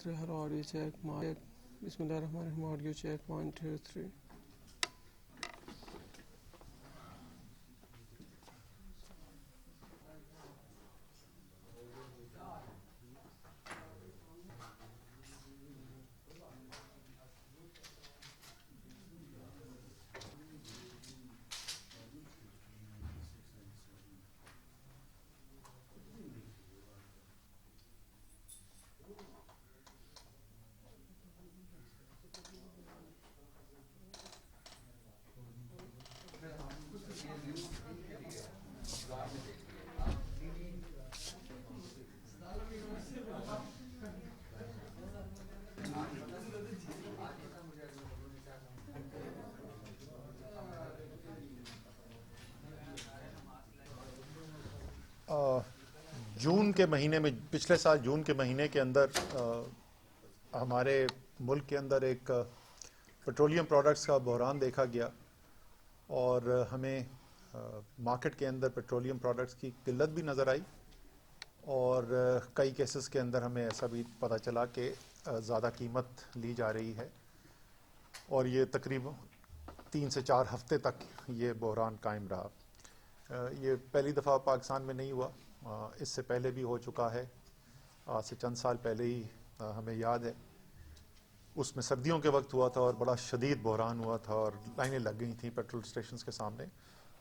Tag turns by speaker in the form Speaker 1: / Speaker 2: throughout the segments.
Speaker 1: Hello, audio check. Bismillahirrahmanirrahim. Audio check. 1, 2, 3.
Speaker 2: جون کے مہینے میں پچھلے سال جون کے مہینے کے اندر ہمارے ملک کے اندر ایک پیٹرولیم پروڈکٹس کا بحران دیکھا گیا اور ہمیں مارکیٹ کے اندر پیٹرولیم پروڈکٹس کی قلت بھی نظر آئی اور کئی کیسز کے اندر ہمیں ایسا بھی پتہ چلا کہ زیادہ قیمت لی جا رہی ہے اور یہ تقریباً 3 سے 4 ہفتے تک یہ بحران قائم رہا۔ یہ پہلی دفعہ پاکستان میں نہیں ہوا، اس سے پہلے بھی ہو چکا ہے، آج سے چند سال پہلے ہی ہمیں یاد ہے، اس میں سردیوں کے وقت ہوا تھا اور بڑا شدید بحران ہوا تھا اور لائنیں لگ گئی تھیں پیٹرول اسٹیشنز کے سامنے،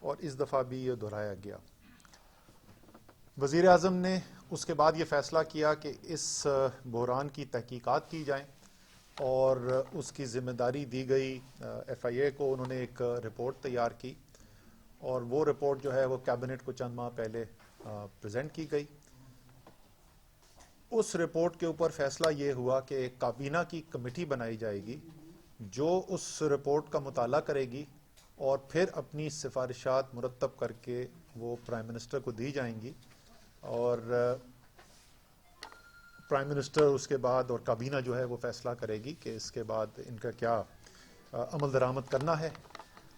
Speaker 2: اور اس دفعہ بھی یہ دہرایا گیا۔ وزیر اعظم نے اس کے بعد یہ فیصلہ کیا کہ اس بحران کی تحقیقات کی جائیں اور اس کی ذمہ داری دی گئی ایف آئی اے کو۔ انہوں نے ایک رپورٹ تیار کی اور وہ رپورٹ جو ہے وہ کیبنٹ کو چند ماہ پہلے پریزنٹ کی گئی۔ اس رپورٹ کے اوپر فیصلہ یہ ہوا کہ ایک کابینہ کی کمیٹی بنائی جائے گی جو اس رپورٹ کا مطالعہ کرے گی اور پھر اپنی سفارشات مرتب کر کے وہ پرائم منسٹر کو دی جائیں گی، اور پرائم منسٹر اس کے بعد اور کابینہ جو ہے وہ فیصلہ کرے گی کہ اس کے بعد ان کا کیا عمل درآمد کرنا ہے۔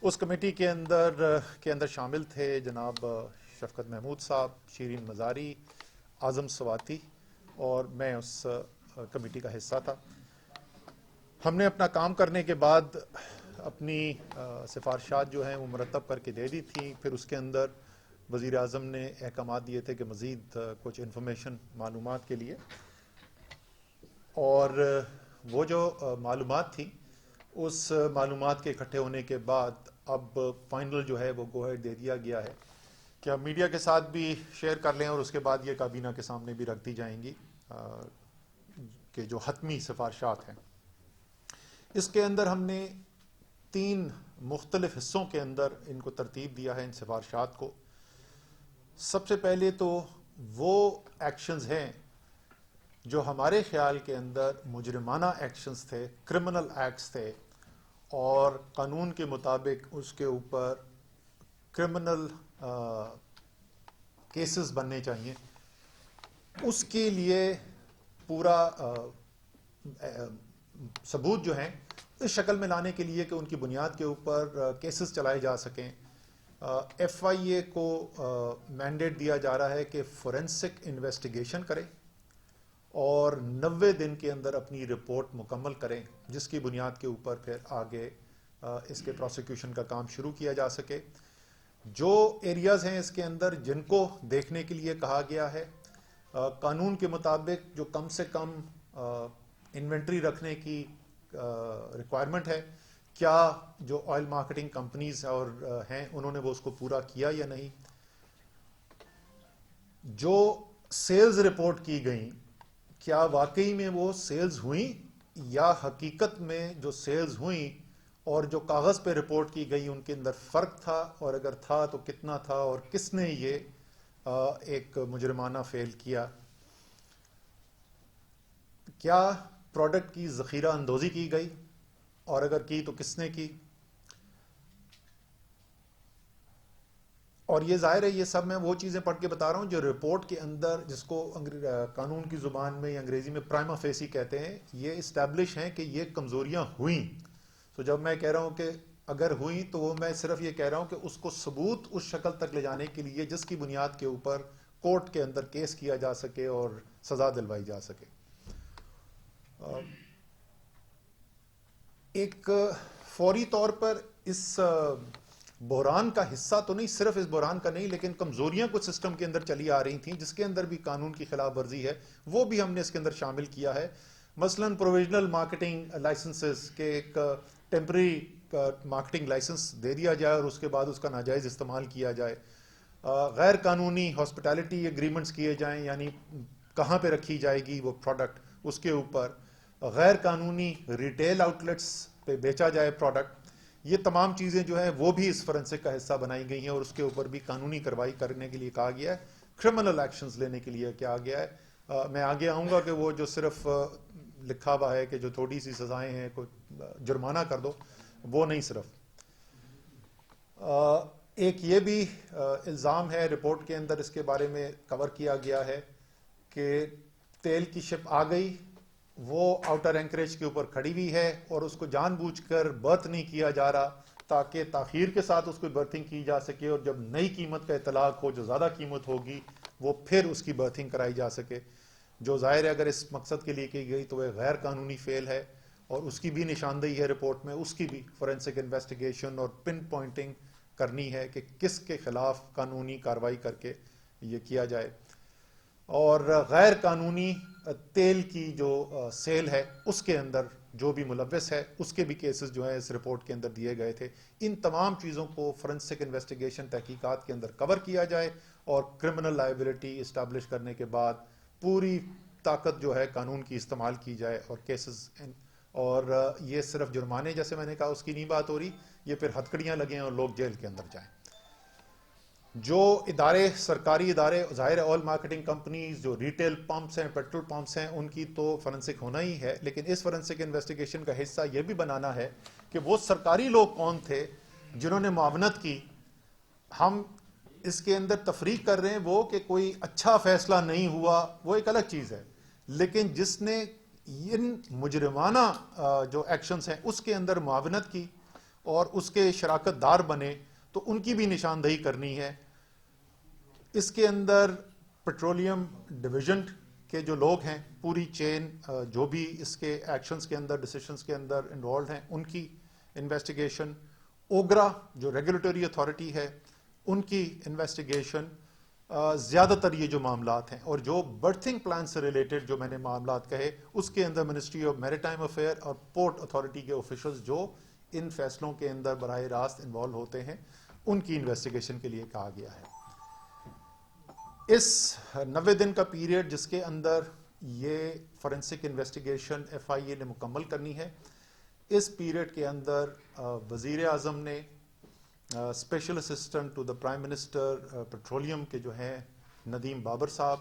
Speaker 2: اس کمیٹی کے اندر شامل تھے جناب شفقت محمود صاحب، شیرین مزاری، اعظم سواتی، اور میں اس کمیٹی کا حصہ تھا۔ ہم نے اپنا کام کرنے کے بعد اپنی سفارشات جو ہیں وہ مرتب کر کے دے دی تھیں، پھر اس کے اندر وزیر اعظم نے احکامات دیے تھے کہ مزید کچھ انفارمیشن معلومات کے لیے، اور وہ جو معلومات تھیں اس معلومات کے اکٹھے ہونے کے بعد اب فائنل جو ہے وہ گو ہیڈ دے دیا گیا ہے کہ اب میڈیا کے ساتھ بھی شیئر کر لیں اور اس کے بعد یہ کابینہ کے سامنے بھی رکھ دی جائیں گی کہ جو حتمی سفارشات ہیں۔ اس کے اندر ہم نے 3 مختلف حصوں کے اندر ان کو ترتیب دیا ہے ان سفارشات کو۔ سب سے پہلے تو وہ ایکشنز ہیں جو ہمارے خیال کے اندر مجرمانہ ایکشنز تھے، کرمنل ایکٹس تھے، اور قانون کے مطابق اس کے اوپر کرمنل کیسز بننے چاہیے۔ اس کے لیے پورا ثبوت جو ہیں اس شکل میں لانے کے لیے کہ ان کی بنیاد کے اوپر کیسز چلائے جا سکیں، ایف آئی اے کو مینڈیٹ دیا جا رہا ہے کہ فورینسک انویسٹیگیشن کرے اور 90 دن کے اندر اپنی رپورٹ مکمل کریں، جس کی بنیاد کے اوپر پھر آگے اس کے پروسیکیوشن کا کام شروع کیا جا سکے۔ جو ایریاز ہیں اس کے اندر جن کو دیکھنے کے لیے کہا گیا ہے، قانون کے مطابق جو کم سے کم انوینٹری رکھنے کی ریکوائرمنٹ ہے، کیا جو آئل مارکیٹنگ کمپنیز اور ہیں انہوں نے وہ اس کو پورا کیا یا نہیں، جو سیلز رپورٹ کی گئیں کیا واقعی میں وہ سیلز ہوئیں یا حقیقت میں جو سیلز ہوئیں اور جو کاغذ پہ رپورٹ کی گئی ان کے اندر فرق تھا، اور اگر تھا تو کتنا تھا، اور کس نے یہ ایک مجرمانہ فعل کیا، کیا پروڈکٹ کی ذخیرہ اندوزی کی گئی اور اگر کی تو کس نے کی۔ اور یہ ظاہر ہے یہ سب میں وہ چیزیں پڑھ کے بتا رہا ہوں جو رپورٹ کے اندر، جس کو قانون کی زبان میں یا انگریزی میں پرائما فیسی کہتے ہیں، یہ اسٹیبلش ہیں کہ یہ کمزوریاں ہوئیں۔ تو جب میں کہہ رہا ہوں کہ اگر ہوئیں تو وہ میں صرف یہ کہہ رہا ہوں کہ اس کو ثبوت اس شکل تک لے جانے کے لیے جس کی بنیاد کے اوپر کورٹ کے اندر کیس کیا جا سکے اور سزا دلوائی جا سکے۔ ایک فوری طور پر اس بحران کا حصہ تو نہیں، صرف اس بحران کا نہیں، لیکن کمزوریاں کچھ سسٹم کے اندر چلی آ رہی تھیں جس کے اندر بھی قانون کی خلاف ورزی ہے، وہ بھی ہم نے اس کے اندر شامل کیا ہے. مثلاً پروویژنل مارکیٹنگ لائسنسز کے ایک ٹیمپرری مارکیٹنگ لائسنس دے دیا جائے اور اس کے بعد اس کا ناجائز استعمال کیا جائے. غیر قانونی ہاسپٹیلٹی ایگریمنٹس کیے جائیں، یعنی کہاں پہ رکھی جائے گی وہ پروڈکٹ اس کے اوپر. غیر قانونی ریٹیل آؤٹلیٹس پہ بیچا جائے پروڈکٹ. یہ تمام چیزیں جو ہیں وہ بھی اس فورنسک کا حصہ بنائی گئی ہیں اور اس کے اوپر بھی قانونی کارروائی کرنے کے لیے کہا گیا ہے، کرمنل ایکشنز لینے کے لیے کہا گیا ہے. میں آگے آؤں گا کہ وہ جو صرف لکھا ہوا ہے کہ جو تھوڑی سی سزائیں ہیں کوئی جرمانہ کر دو، وہ نہیں. صرف ایک یہ بھی الزام ہے رپورٹ کے اندر، اس کے بارے میں کور کیا گیا ہے کہ تیل کی شپ آ گئی، وہ آؤٹر اینکریج کے اوپر کھڑی ہوئی ہے اور اس کو جان بوجھ کر برتھ نہیں کیا جا رہا تاکہ تاخیر کے ساتھ اس کو برتھنگ کی جا سکے، اور جب نئی قیمت کا اطلاق ہو جو زیادہ قیمت ہوگی وہ پھر اس کی برتھنگ کرائی جا سکے. جو ظاہر ہے اگر اس مقصد کے لیے کی گئی تو وہ غیر قانونی فعل ہے، اور اس کی بھی نشاندہی ہے رپورٹ میں. اس کی بھی فورینسک انویسٹیگیشن اور پن پوائنٹنگ کرنی ہے کہ کس کے خلاف قانونی کارروائی کر کے یہ کیا جائے. اور غیر قانونی تیل کی جو سیل ہے اس کے اندر جو بھی ملوث ہے اس کے بھی کیسز جو ہیں اس رپورٹ کے اندر دیے گئے تھے. ان تمام چیزوں کو فورینسک انویسٹیگیشن تحقیقات کے اندر کور کیا جائے اور کرمنل لائبلٹی اسٹیبلش کرنے کے بعد پوری طاقت جو ہے قانون کی استعمال کی جائے اور کیسز. اور یہ صرف جرمانے جیسے میں نے کہا اس کی نہیں بات ہو رہی، یہ پھر ہتکڑیاں لگیں اور لوگ جیل کے اندر جائیں. جو ادارے سرکاری ادارے ظاہر آئل مارکیٹنگ کمپنیز، جو ریٹیل پمپس ہیں، پیٹرول پمپس ہیں، ان کی تو فورینسک ہونا ہی ہے، لیکن اس فورینسک انویسٹیگیشن کا حصہ یہ بھی بنانا ہے کہ وہ سرکاری لوگ کون تھے جنہوں نے معاونت کی. ہم اس کے اندر تفریق کر رہے ہیں وہ کہ کوئی اچھا فیصلہ نہیں ہوا، وہ ایک الگ چیز ہے، لیکن جس نے ان مجرمانہ جو ایکشنز ہیں اس کے اندر معاونت کی اور اس کے شراکت دار بنے تو ان کی بھی نشاندہی کرنی ہے. اس کے اندر پیٹرولیم ڈویژن کے جو لوگ ہیں، پوری چین جو بھی اس کے ایکشنز کے اندر ڈیسیشنز کے اندر انوالوڈ ہیں، ان کی انویسٹیگیشن. اوگرا جو ریگولیٹری اتھارٹی ہے ان کی انویسٹیگیشن. زیادہ تر یہ جو معاملات ہیں اور جو برتھنگ پلان سے ریلیٹڈ جو میں نے معاملات کہے اس کے اندر منسٹری آف میریٹائم افیئر اور پورٹ اتھارٹی کے آفیشلز جو ان فیصلوں کے اندر براہ راست انوالو ہوتے ہیں ان کی انویسٹیگیشن کے لیے کہا گیا ہے. اس 90 دن کا پیریڈ جس کے اندر یہ فورینسک انویسٹیگیشن ایف آئی اے نے مکمل کرنی ہے، اس پیریڈ کے اندر وزیر اعظم نے special assistant to the prime minister petroleum کے جو ہیں ندیم بابر صاحب،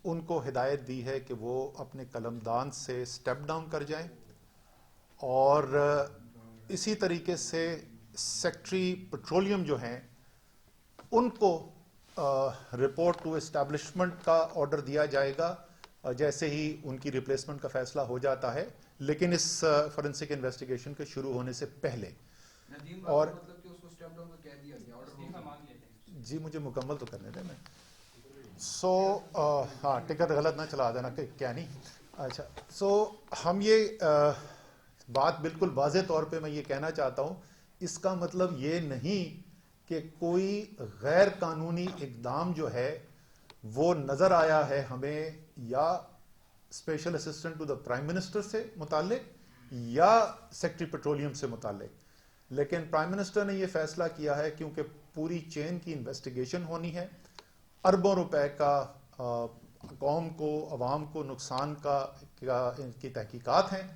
Speaker 2: ان کو ہدایت دی ہے کہ وہ اپنے قلمدان سے سٹیپ ڈاؤن کر جائیں، اور اسی طریقے سے سیکٹری پیٹرولیم جو ہیں ان کو رپورٹ ٹو اسٹیبلشمنٹ کا آرڈر دیا جائے گا جیسے ہی ان کی ریپلیسمنٹ کا فیصلہ ہو جاتا ہے، لیکن اس فورینسک انویسٹیگیشن کے شروع ہونے سے پہلے. اور جی مجھے مکمل تو کرنے دیں. میں ہاں ٹکٹ غلط نہ چلا دینا کہ کیا نہیں. اچھا ہم یہ بات بالکل واضح طور پہ میں یہ کہنا چاہتا ہوں، اس کا مطلب یہ نہیں کہ کوئی غیر قانونی اقدام جو ہے وہ نظر آیا ہے ہمیں یا special assistant to the prime minister سے متعلق یا سیکٹری پیٹرولیم سے متعلق، لیکن پرائم منسٹر نے یہ فیصلہ کیا ہے کیونکہ پوری چین کی انویسٹیگیشن ہونی ہے، اربوں روپے کا قوم کو عوام کو نقصان کی تحقیقات ہیں،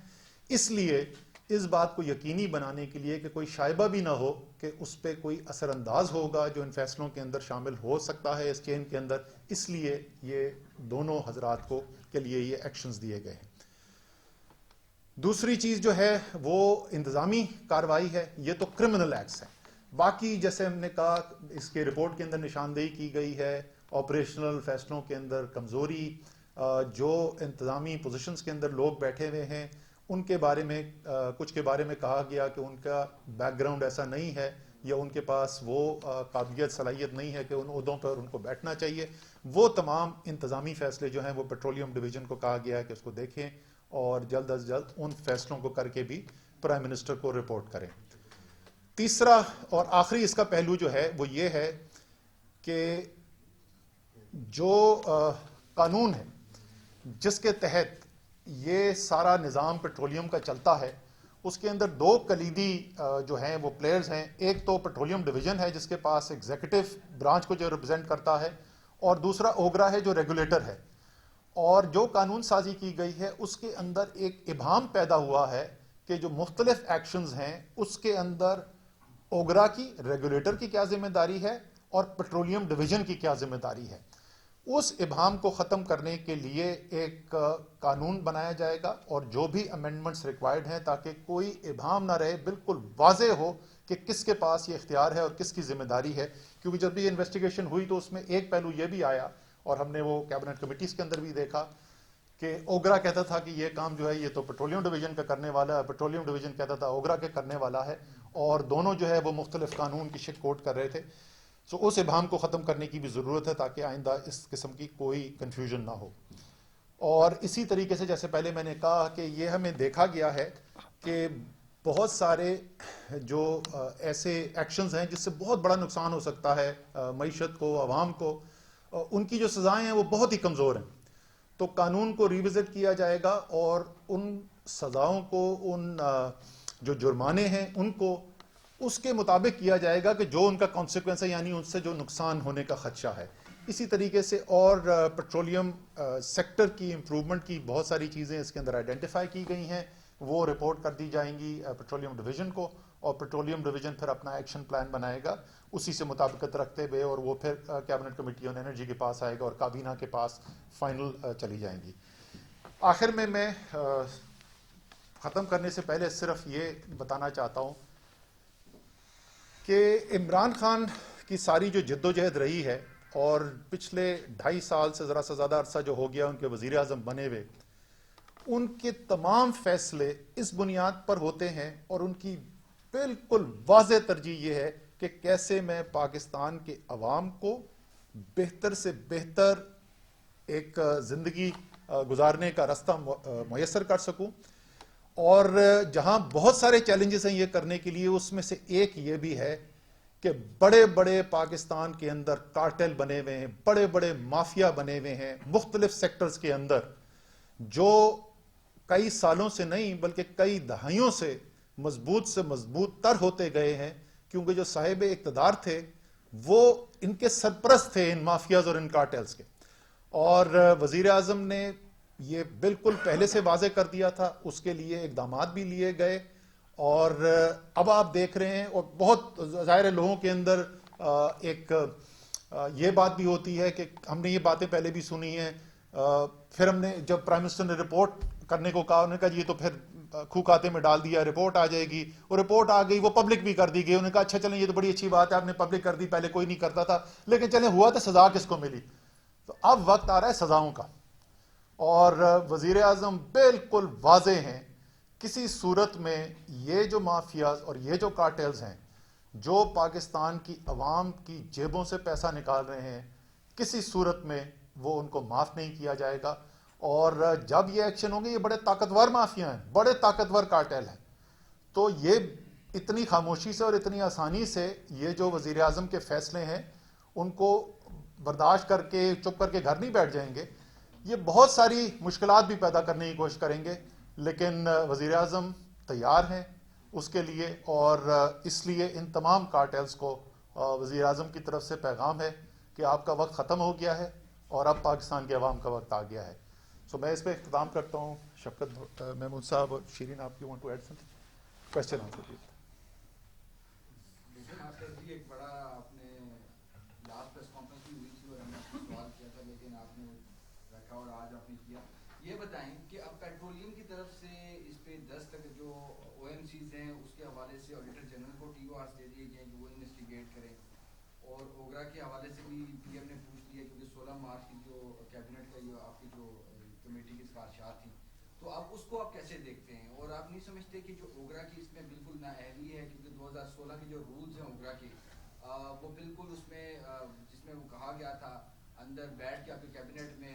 Speaker 2: اس لیے اس بات کو یقینی بنانے کے لیے کہ کوئی شائبہ بھی نہ ہو کہ اس پہ کوئی اثر انداز ہوگا جو ان فیصلوں کے اندر شامل ہو سکتا ہے اس چین کے اندر، اس لیے یہ دونوں حضرات کو کے لیے یہ ایکشنز دیے گئے ہیں. دوسری چیز جو ہے وہ انتظامی کارروائی ہے، یہ تو کرمنل ایکٹس ہیں. باقی جیسے ہم نے کہا اس کے رپورٹ کے اندر نشاندہی کی گئی ہے آپریشنل فیصلوں کے اندر کمزوری، جو انتظامی پوزیشنز کے اندر لوگ بیٹھے ہوئے ہیں ان کے بارے میں کچھ کے بارے میں کہا گیا کہ ان کا بیک گراؤنڈ ایسا نہیں ہے یا ان کے پاس وہ قابلیت صلاحیت نہیں ہے کہ ان عہدوں پر ان کو بیٹھنا چاہیے. وہ تمام انتظامی فیصلے جو ہیں وہ پیٹرولیم ڈویژن کو کہا گیا ہے کہ اس کو دیکھیں اور جلد از جلد ان فیصلوں کو کر کے بھی پرائم منسٹر کو رپورٹ کریں. تیسرا اور آخری اس کا پہلو جو ہے وہ یہ ہے کہ جو قانون ہے جس کے تحت یہ سارا نظام پیٹرولیم کا چلتا ہے، اس کے اندر دو کلیدی جو ہیں وہ پلیئرز ہیں. ایک تو پیٹرولیم ڈویژن ہے جس کے پاس ایگزیکٹو برانچ کو جو ریپرزینٹ کرتا ہے، اور دوسرا اوگرا ہے جو ریگولیٹر ہے. اور جو قانون سازی کی گئی ہے اس کے اندر ایک ابہام پیدا ہوا ہے کہ جو مختلف ایکشنز ہیں اس کے اندر اوگرا کی، ریگولیٹر کی کیا ذمہ داری ہے اور پیٹرولیم ڈویژن کی کیا ذمہ داری ہے. اس ابہام کو ختم کرنے کے لیے ایک قانون بنایا جائے گا، اور جو بھی امینڈمنٹس ریکوائرڈ ہیں تاکہ کوئی ابہام نہ رہے، بالکل واضح ہو کہ کس کے پاس یہ اختیار ہے اور کس کی ذمہ داری ہے. کیونکہ جب بھی یہ انویسٹیگیشن ہوئی تو اس میں ایک پہلو یہ بھی آیا، اور ہم نے وہ کیبنٹ کمیٹیز کے اندر بھی دیکھا، کہ اوگرا کہتا تھا کہ یہ کام جو ہے یہ تو پیٹرولیم ڈویژن کا کرنے والا ہے، پیٹرولیم ڈویژن کہتا تھا اوگرا کے کرنے والا ہے، اور دونوں جو ہے وہ مختلف قانون کی شک کوٹ کر رہے تھے. سو اس ابہام کو ختم کرنے کی بھی ضرورت ہے تاکہ آئندہ اس قسم کی کوئی کنفیوژن نہ ہو. اور اسی طریقے سے جیسے پہلے میں نے کہا کہ یہ ہمیں دیکھا گیا ہے کہ بہت سارے جو ایسے ایکشنز ہیں جس سے بہت بڑا نقصان ہو سکتا ہے معیشت کو، عوام کو، ان کی جو سزائیں ہیں وہ بہت ہی کمزور ہیں. تو قانون کو ریوزٹ کیا جائے گا اور ان سزاؤں کو، ان جو جرمانے ہیں ان کو اس کے مطابق کیا جائے گا کہ جو ان کا کانسیکوینس ہے، یعنی ان سے جو نقصان ہونے کا خدشہ ہے. اسی طریقے سے اور پیٹرولیم سیکٹر کی امپروومنٹ کی بہت ساری چیزیں اس کے اندر آئیڈینٹیفائی کی گئی ہیں، وہ رپورٹ کر دی جائیں گی پیٹرولیم ڈویژن کو، اور پیٹرولیم ڈویژن پھر اپنا ایکشن پلان بنائے گا اسی سے مطابقت رکھتے ہوئے، اور وہ پھر کیبنٹ کمیٹی آن انرجی کے پاس آئے گا اور کابینہ کے پاس فائنل چلی جائیں گی. آخر میں ختم کرنے سے پہلے صرف یہ بتانا چاہتا ہوں کہ عمران خان کی ساری جو جد و جہد رہی ہے، اور پچھلے 2.5 سال سے ذرا سا زیادہ عرصہ جو ہو گیا ان کے وزیر اعظم بنے ہوئے، ان کے تمام فیصلے اس بنیاد پر ہوتے ہیں، اور ان کی بالکل واضح ترجیح یہ ہے کہ کیسے میں پاکستان کے عوام کو بہتر سے بہتر ایک زندگی گزارنے کا راستہ میسر کر سکوں. اور جہاں بہت سارے چیلنجز ہیں یہ کرنے کے لیے، اس میں سے ایک یہ بھی ہے کہ بڑے بڑے پاکستان کے اندر کارٹل بنے ہوئے ہیں، بڑے بڑے مافیا بنے ہوئے ہیں مختلف سیکٹرز کے اندر، جو کئی سالوں سے نہیں بلکہ کئی دہائیوں سے مضبوط تر ہوتے گئے ہیں، کیونکہ جو صاحب اقتدار تھے وہ ان کے سرپرست تھے، ان مافیاز اور ان کارٹلز کے. اور وزیر اعظم نے یہ بالکل پہلے سے واضح کر دیا تھا، اس کے لیے اقدامات بھی لیے گئے، اور اب آپ دیکھ رہے ہیں. اور بہت ظاہر لوگوں کے اندر ایک یہ بات بھی ہوتی ہے کہ ہم نے یہ باتیں پہلے بھی سنی ہیں، پھر ہم نے جب پرائم منسٹر نے رپورٹ کرنے کو کہا، انہوں نے کہا یہ تو پھر کھاتے میں ڈال دیا، رپورٹ آ جائے گی. اور رپورٹ آ گئی، وہ پبلک بھی کر دی گئی. انہوں نے کہا اچھا چلیں یہ تو بڑی اچھی بات ہے، آپ نے پبلک کر دی، پہلے کوئی نہیں کرتا تھا، لیکن چلیں ہوا تو سزا کس کو ملی. تو اب وقت آ رہا ہے سزاؤں کا، اور وزیر اعظم بالکل واضح ہیں، کسی صورت میں یہ جو مافیاز اور یہ جو کارٹلز ہیں جو پاکستان کی عوام کی جیبوں سے پیسہ نکال رہے ہیں، کسی صورت میں وہ ان کو معاف نہیں کیا جائے گا. اور جب یہ ایکشن ہوں گے، یہ بڑے طاقتور مافیا ہیں، بڑے طاقتور کارٹل ہیں، تو یہ اتنی خاموشی سے اور اتنی آسانی سے یہ جو وزیر اعظم کے فیصلے ہیں ان کو برداشت کر کے چپ کر کے گھر نہیں بیٹھ جائیں گے. یہ بہت ساری مشکلات بھی پیدا کرنے کی کوشش کریں گے، لیکن وزیر اعظم تیار ہیں اس کے لیے. اور اس لیے ان تمام کارٹلز کو وزیر اعظم کی طرف سے پیغام ہے کہ آپ کا وقت ختم ہو گیا ہے اور اب پاکستان کے عوام کا وقت آ گیا ہے. سو میں اس پہ اختتام کرتا ہوں. شفقت محمود صاحب اور شیرین، آپ کی وانٹ ٹو ایڈ سم تھنگ؟ Question answer.
Speaker 3: ایک بڑا آپ نے لاسٹ پریس کانفرنس بھی ہوئی تھی اور ہم نے آپ کو سوال کیا تھا، لیکن آپ نے رکھا اور آج آپ نے کیا. یہ بتائیں کہ اب پیٹرولیم کی طرف سے اس پہ 10 تک جو او ایم سیز ہیں اس کے حوالے سے آڈیٹر جنرل کو ٹی او آرس دے دیے گئے کہ وہ انویسٹیگیٹ کریں، اور اوگرا کے حوالے سے بھی پی ایم نے پوچھ لیا کیونکہ 16 مارچ کی جو کیبنٹ کا جو آپ کی جو کمیٹی کی سفارشات تھیں، تو اب اس کو آپ کیسے دیکھتے ہیں؟ اور آپ نہیں سمجھتے کہ جو اوگرا کی اس میں بالکل نااہلی ہے، کیونکہ 2016 کے جو رولز ہیں اوگرا کے وہ بالکل اس میں جس میں وہ کہا گیا تھا اندر بیٹھ کے آپ کے کیبنٹ میں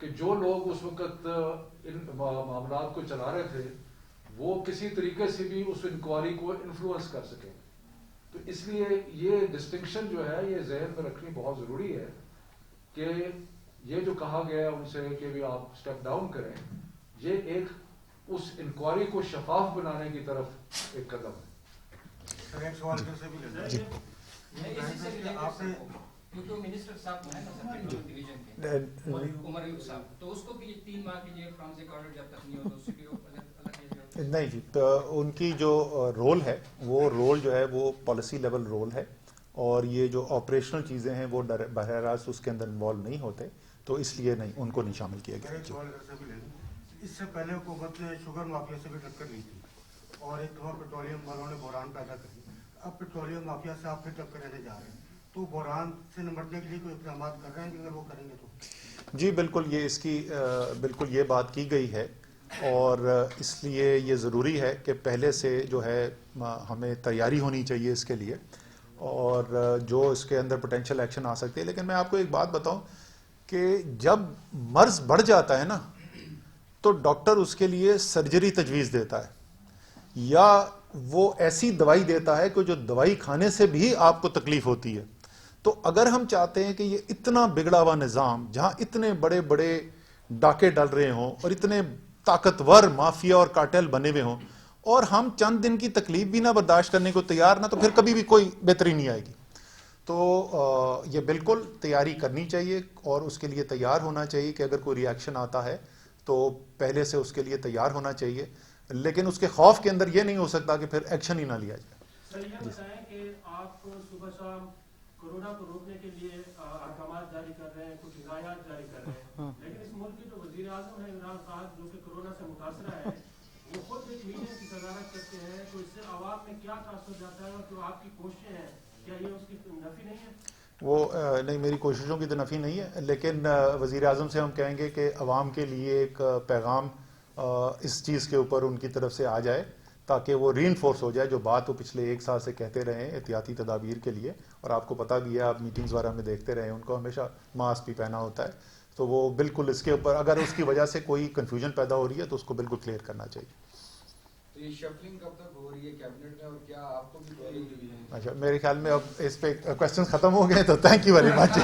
Speaker 4: کہ جو لوگ اس وقت ان معاملات کو چلا رہے تھے وہ کسی طریقے سے بھی اس انکوائری کو انفلوئنس کر سکیں. تو اس لیے یہ ڈسٹنکشن جو ہے یہ ذہن میں رکھنی بہت ضروری ہے کہ یہ جو کہا گیا ہے ان سے کہ بھی آپ اسٹیپ ڈاؤن کریں, یہ ایک اس انکوائری کو شفاف بنانے کی طرف ایک قدم ہے.
Speaker 5: سر ایک سوال پھر سے بھی لے
Speaker 2: جی.
Speaker 5: آپ نے
Speaker 6: کیونکہ منسٹر صاحب جو ہے نا سر پیٹرولیم ڈویژن کے عمر ایوب صاحب, تو اس کو بھی 3 ماہ کے لیے فرانسک آرڈر جب تک نہیں ہو تو اس کی الگ
Speaker 2: نہیں جی, ان کی جو رول ہے وہ رول جو ہے وہ پالیسی لیول رول ہے, اور یہ جو آپریشنل چیزیں ہیں وہ براہ راست اس کے اندر انوالو نہیں ہوتے, تو اس لیے نہیں ان کو نہیں شامل کیا گیا.
Speaker 5: ایک سوال اگر سے بھی لے لیں. اس سے پہلے حکومت نے شوگر مافیا سے بھی ٹکر لی تھی اور ایک دفعہ پیٹرولیم والوں نے بحران پیدا کر دی. اب پیٹرولیم مافیا سے آپ پھر ٹکر لینے جا رہے ہیں, تو بحران سے نمٹنے کے لیے کوئی اقدامات کر رہے ہیں کہ اگر وہ کریں گے تو؟
Speaker 2: جی بالکل, یہ اس کی بالکل یہ بات کی گئی ہے, اور اس لیے یہ ضروری ہے کہ پہلے سے جو ہے ہمیں تیاری ہونی چاہیے اس کے لیے, اور جو اس کے اندر پوٹینشیل ایکشن آ سکتے ہیں. لیکن میں آپ کو ایک بات بتاؤں کہ جب مرض بڑھ جاتا ہے نا تو ڈاکٹر اس کے لیے سرجری تجویز دیتا ہے, یا وہ ایسی دوائی دیتا ہے کہ جو دوائی کھانے سے بھی آپ کو تکلیف ہوتی ہے. تو اگر ہم چاہتے ہیں کہ یہ اتنا بگڑا ہوا نظام جہاں اتنے بڑے بڑے ڈاکے ڈل رہے ہوں اور اتنے طاقتور مافیا اور کارٹیل بنے ہوئے ہوں, اور ہم چند دن کی تکلیف بھی نہ برداشت کرنے کو تیار نہ, تو پھر کبھی بھی کوئی بہتری نہیں آئے گی. تو یہ بالکل تیاری کرنی چاہیے اور اس کے لیے تیار ہونا چاہیے کہ اگر کوئی ری ایکشن آتا ہے تو پہلے سے اس کے لیے تیار ہونا چاہیے, لیکن اس کے خوف کے اندر یہ نہیں ہو سکتا کہ پھر ایکشن ہی نہ لیا جائے.
Speaker 7: سر یہ بتائیں کہ آپ صبح شام کورونا کو روکنے کے لیے احکامات جاری کر رہے ہیں, کچھ ہدایات جاری کر رہے ہیں, لیکن اس ملک کے جو وزیر اعظم ہے عمران خان, جو کہ کورونا سے متاثرہ ہے, وہ خود ایک میٹنگ کی صدارت کرتے ہیں, تو اس سے عوام میں کیا تاثر جاتا ہے, اور جو آپ کی کوششیں ہیں کیا یہ اس کی نفی نہیں ہے؟
Speaker 2: وہ نہیں, میری کوششوں کی تو نفی نہیں ہے, لیکن وزیر اعظم سے ہم کہیں گے کہ عوام کے لیے ایک پیغام اس چیز کے اوپر ان کی طرف سے آ جائے تاکہ وہ ری انفورس ہو جائے جو بات وہ پچھلے 1 سال سے کہتے رہے ہیں احتیاطی تدابیر کے لیے. اور آپ کو پتہ بھی ہے, آپ میٹنگز وغیرہ میں دیکھتے رہے ہیں, ان کو ہمیشہ ماسک بھی پہنا ہوتا ہے. تو وہ بالکل اس کے اوپر اگر اس کی وجہ سے کوئی کنفیوژن پیدا ہو رہی ہے تو اس کو بالکل کلیئر کرنا چاہیے.
Speaker 3: تو یہ شفلنگ کب تک ہو رہی ہے کیبنٹ میں, اور کیا آپ کو بھی کوئی؟
Speaker 2: اچھا, میرے خیال میں اب اس پہ کوشچن ختم ہو گئے, تو تھینک یو ویری مچ.